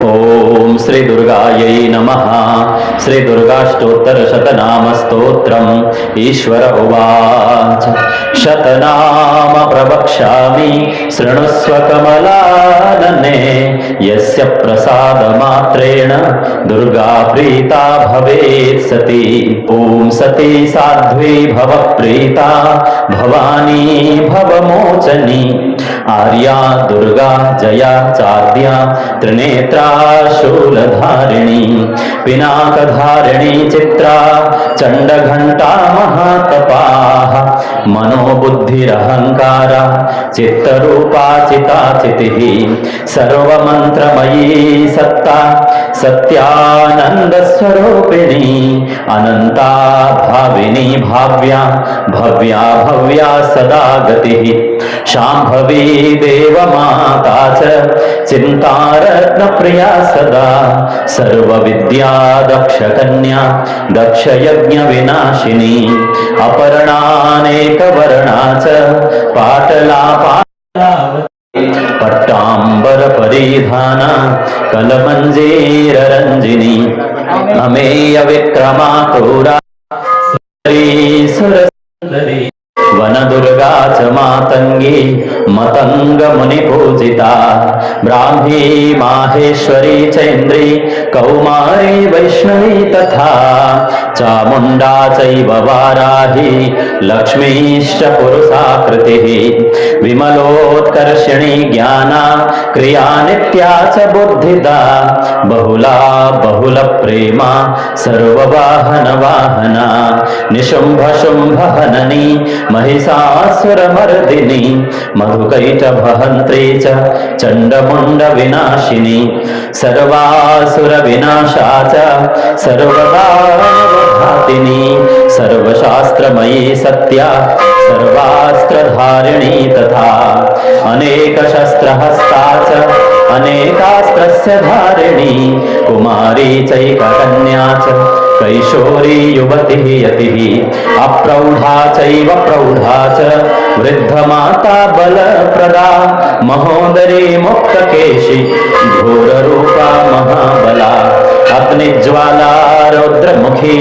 ओम श्री दुर्गायै नमः। श्री दुर्गाष्टोत्तर शतनाम स्तोत्रम्। ईश्वर उवाच शतनाम प्रवक्ष्यामि शृणुस्व कमलानने यस्य प्रसाद मात्रेण दुर्गा प्रीता भवेत् सती। ओम सती साध्वी भव प्रीता भवानी भवमोचनी आर्या दुर्गा जया चाद्या त्रिनेत्रा शूलधारिणी पिनाकधारिणी चित्रा चंडघंटा महातपाः मनोबुद्धिरहंकार चित्तरूपा चिताचितिः सर्वमंत्रमयी सत्ता सत्यानंदस्वरूपिणी अनंता भाविनी भाव्या भव्या भव्या सदा गतिः शांभवी देवमाता च चिंतारत्न प्रिया सदा सर्वविद्या दक्षकन्या दक्षयज्ञ विनाशिनी अपर्णानेकवर्णा च पाटला पट्टांबर परिधाना कलमंजीर रंजिनी अमेय विक्रमा क्रूरा सुरसुंदरी वनदुर्गा च मातंगी मतंग मुनिपूजिता ब्राह्मी माहेश्वरी चैन्द्री कौमारी वैष्णवी तथा चामुंडा चैव वाराही लक्ष्मीश्च पुरुषाकृतिः विमलोत्कर्षिणी ज्ञाना क्रिया नित्या च बुद्धिदा बहुला बहुल प्रेमा सर्ववाहन वाहना निशुंभ शुंभ हननी महिषासुरमर्दिनी मधुकैटभहन्त्री च चण्डमुण्ड विनाशिनी सर्वासुर विनाशा च सर्वदानवघातिनी सर्वशास्त्रमयी सत्या सर्वास्त्रधारिणी तथा अनेक शस्त्रहस्ता च अनेकास्त्रस्य धारिणी कुमारी चैककन्या च कैशोरी युवतिः यतिः अप्रौढा चैव प्रौढा च वृद्धमाता बलप्रदा महोदरी मुक्तकेशी घोररूपा महाबला अग्निज्वाला रौद्रमुखी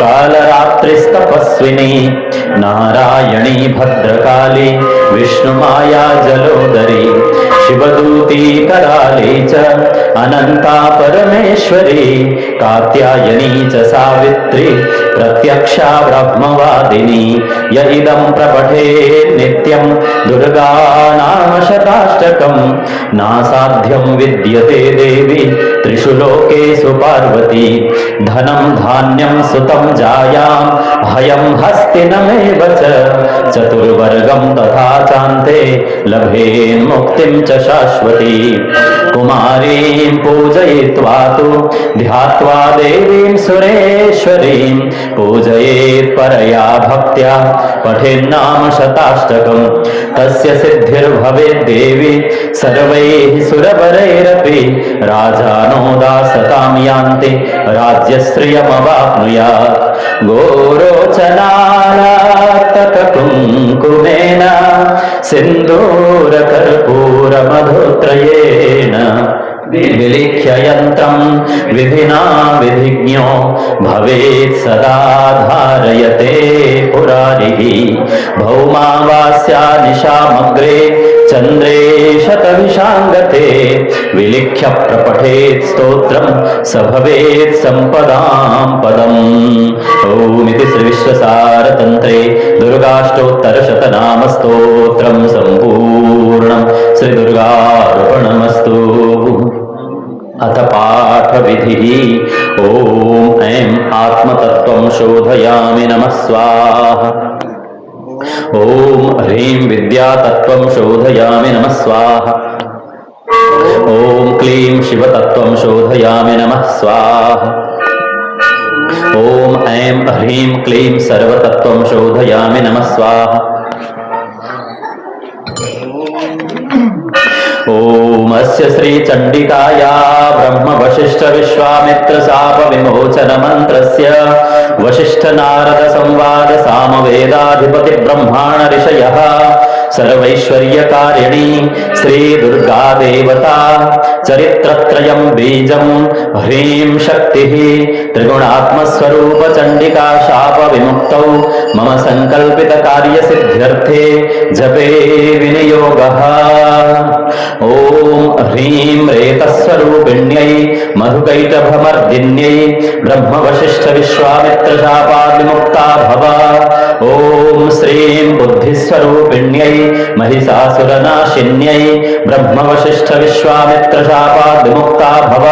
कालरात्रिस्तपस्विनी नारायणी भद्रकाली विष्णुमाया जलोदरी शिवदूती कराली च अनंता परमेश्वरी कात्यायनी च सावित्री प्रत्यक्षा ब्रह्मवादिनी य इदं प्रपठेत् नित्यं दुर्गा नाम शताष्टकं नासाध्यं विद्यते देवी त्रिषु लोकेषु पार्वती धनं धान्यं सुतं जायां भयं हस्तिनमेव च चतुर्वर्गं तथा चान्ते लभेन्मुक्तिं च शाश्वती कुमारीं पूजयित्वा तु ध्यात्वा देवीं सुरेश्वरीं पूजयेत् परया भक्त्या पठेन्नाम शताष्टकं तस्य सिद्धिर्भवेत् देवी सर्वैः सुरवरैरपि राजानो दासतां यान्ति राज्यश्रियमवाप्नुयात् गोरोचनालातककुङ्कुमेन सिन्दूरकर्पूरमधुत्रयेण विलिख्य यन्त्रं विधिना विधिज्ञो भवेत् सदा धारयते पुरारिः भौमावास्या निशामग्रे चन्द्रे शतविशाङ्गते विलिख्य प्रपठेत् स्तोत्रं स भवेत् सम्पदां पदम्। ओमिति श्री विश्वसारतन्त्रे दुर्गाष्टोत्तरशतनाम स्तोत्रं सम्पूर्णं श्री दुर्गार्पणमस्तु। अथ पाठ विधिः। ओम ऐं आत्मतत्त्वं शोधयामि नमः स्वाहा। ओम ह्रीं विद्यातत्त्वं शोधयामि नमः स्वाहा। ओम क्लीं शिवतत्त्वं शोधयामि नमः स्वाहा। ओम ऐं ह्रीं क्लीं सर्वतत्त्वं शोधयामि नमः स्वाहा। ओम अस्य श्री चंडिकाया ब्रह्मवश वशिष्ठ विश्वामित्र शाप विमोचन मंत्रस्य वशिष्ठ नारद संवाद सामवेदाधिपति ब्रह्माण ऋषयः सर्वैश्वर्यकारिणी श्री दुर्गा देवता चरित्रत्रयं बीजं ह्रीं शक्तिः त्रिगुणात्मस्वरूप चंडिका शाप विमुक्तौ मम संकल्पित कार्य सिद्ध्यर्थे जपे विनियोगः। ओम ह्रीं रेतस्वरूपिण्यै मधुकैटभमर्दिन्यै ब्रह्म वशिष्ठ विश्वामित्र शापात् विमुक्ता भव। ओम श्रीं बुद्धिस्वरूपिण्यै महिषासुरनाशिन्यै ब्रह्म वशिष्ठ विश्वामित्र शापात् विमुक्ता भव।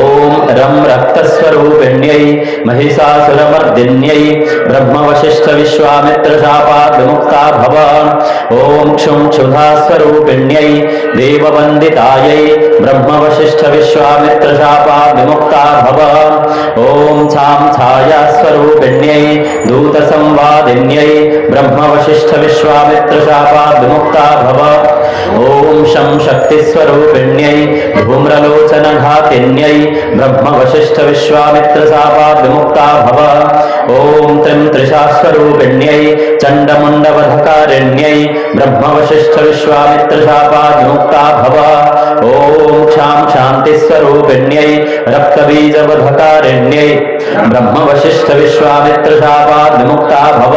ओम रं रक्तस्वरूपिण्यै महिषासुरमर्दिन्यै ब्रह्म वशिष्ठ विश्वामित्र शापात् विमुक्ता भव। ओम क्षुं क्षुधास्वरूपिण्यै देववन्दितायै ब्रह्म वशिष्ठ विश्वामित्र शापात् विमुक्ता भव। ओम छां छायास्वरूपिण्यै दूतसंवादिन्यै ब्रह्म वशिष्ठ विश्वामित्र शापात् विमुक्ता भव। ओम शं शक्तिस्वरूपिण्यै धूम्रलोचनघातिन्यै ब्रह्म वशिष्ठ विश्वामित्र शापात् विमुक्ता भव। ओम त्रिं त्रिशास्वरूपिण्यै चण्डमुण्डवधकारिण्यै ब्रह्म वशिष्ठ विश्वामित्र शापात् विमुक्ता भव। ओम क्षां शान्तिस्वरूपिण्यै रक्तबीजवधकारिण्यै ब्रह्म वशिष्ठ विश्वामित्र शापात् विमुक्ता भव।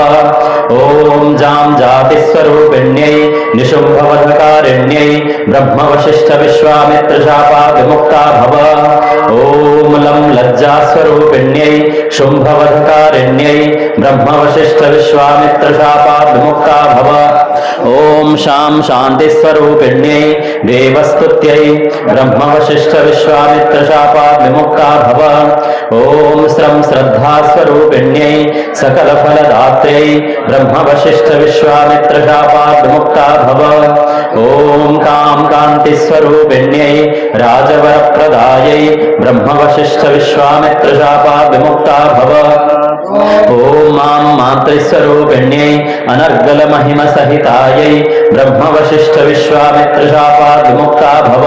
ओम जां जातिस्वरूपिण्यै निशुम्भवधकारिण्यै ब्रह्म वशिष्ठ विश्वामित्र शापात् विमुक्ता भव। ओम लं लज्जास्वरूपिण्यै शुम्भवधकारिण्यै ब्रह्म वशिष्ठ विश्वामित्र शापात् विमुक्ता भव। ओम शां शान्तिस्वरूपिण्यै देवस्तुत्यै ब्रह्म वशिष्ठ विश्वामित्र शापात् विमुक्ता भव। ओम स्रं श्रद्धास्वरूपिण्यै सकलफलदात्र्यै ब्रह्म वशिष्ठ विश्वामित्र शापात् विमुक्ता भव। ओम कां कान्तिस्वरूपिण्यै राजवरप्रदायै ब्रह्म वशिष्ठ विश्वामित्र शापात् विमुक्ता भव। ओम मां मातृस्वरूपिण्यै अनर्गलमहिमसहितायै ब्रह्म वशिष्ठ विश्वामित्र शापात् विमुक्ता भव।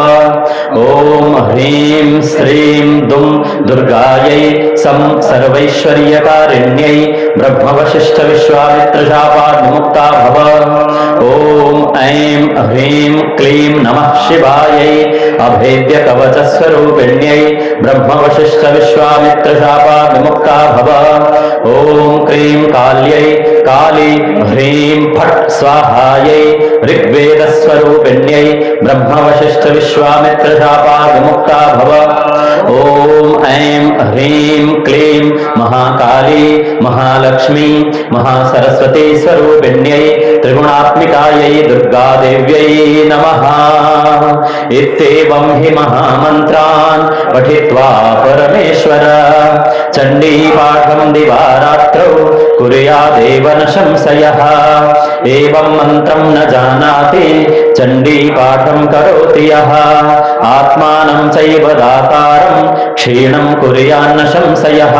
ओम ह्रीं श्रीं दुं दुर्गायै सं सर्वैश्वर्यकारिण्यै ब्रह्म वशिष्ठ विश्वामित्र शापात् विमुक्ता भव। ओम ऐं ह्रीं क्लीं नमः शिवायै अभेद्य कवचस्वरूपिण्यै ब्रह्म वशिष्ठ विश्वामित्र शापात् विमुक्ता भव। ओम क्रीं काल्यै काली ह्रीं फट् स्वाहायै ऋग्वेदस्वरूपिण्यै ब्रह्म वशिष्ठ विश्वामित्र शापात् विमुक्ता भव। ओम ऐं ह्रीं क्लीं महाकाली महालक्ष्मी महासरस्वती स्वरूपिण्यै त्रिगुणात्मिकायै दुर्गादेव्यै नमः। इत्येवं हि महामन्त्रान् पठित्वा परमेश्वर चण्डीपाठं दिवारात्रौ कुर्यादेव न संशयः। एवं मन्त्रं न जानाति चण्डीपाठं करोति यः आत्मानं चैव दातारं क्षीणं कुर्यान्न संशयः।